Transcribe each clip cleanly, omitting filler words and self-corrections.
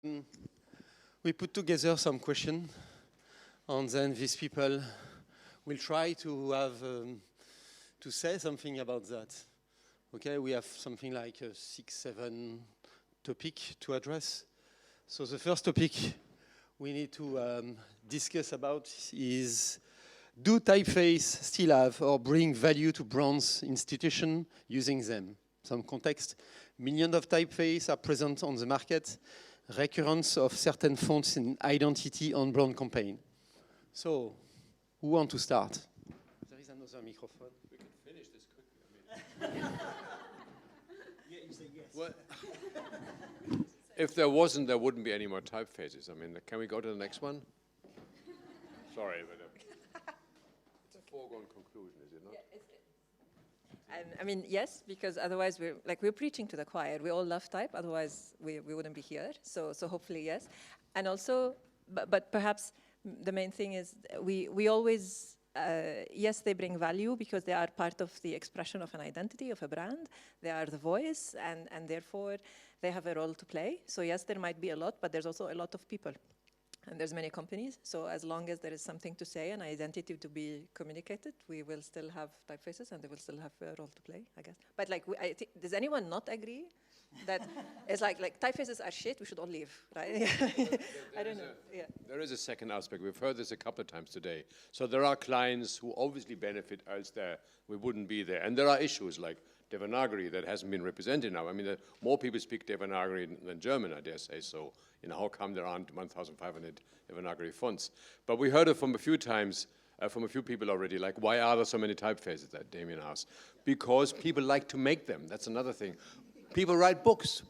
We put together some questions, and then these people will try to have to say something about that. Okay, we have something like 6-7 topics to address. So the first topic we need to discuss about is: do typeface still have or bring value to brands, institutions using them? Some context: millions of typefaces are present on the market. Recurrence of certain fonts in identity on brand campaign. So, who want to start? There is another microphone. We can finish this quickly. Yeah, you say yes. Well, if there wasn't, there wouldn't be any more typefaces. I mean, can we go to the next one? Sorry, but it's a foregone conclusion, is it not? I mean, yes, because otherwise we're preaching to the choir. We all love type, otherwise we wouldn't be here. So hopefully yes. And also, but perhaps the main thing is we always, yes, they bring value because they are part of the expression of an identity of a brand. They are the voice, and therefore they have a role to play. So yes, there might be a lot, but there's also a lot of people. And there's many companies, so as long as there is something to say, an identity to be communicated, we will still have typefaces and they will still have a role to play, I guess. But like, does anyone not agree that it's like typefaces are shit, we should all leave, right? I don't know, yeah. There is a second aspect. We've heard this a couple of times today. So there are clients who obviously benefit, else we wouldn't be there. And there are issues like Devanagari that hasn't been represented now. I mean, more people speak Devanagari than German, I dare say. So, you know, how come there aren't 1,500 Devanagari fonts? But we heard it from a few times, from a few people already, like, why are there so many typefaces, that Damien asked? Because people like to make them. That's another thing. People write books.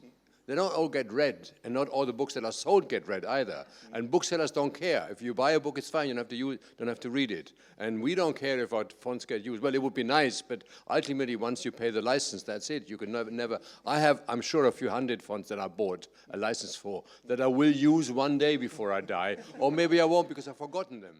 They don't all get read, and not all the books that are sold get read either. And booksellers don't care. If you buy a book, it's fine. You don't have to read it. And we don't care if our fonts get used. Well, it would be nice, but ultimately, once you pay the license, that's it. You can never. I'm sure, a few hundred fonts that I bought a license for that I will use one day before I die, or maybe I won't because I've forgotten them.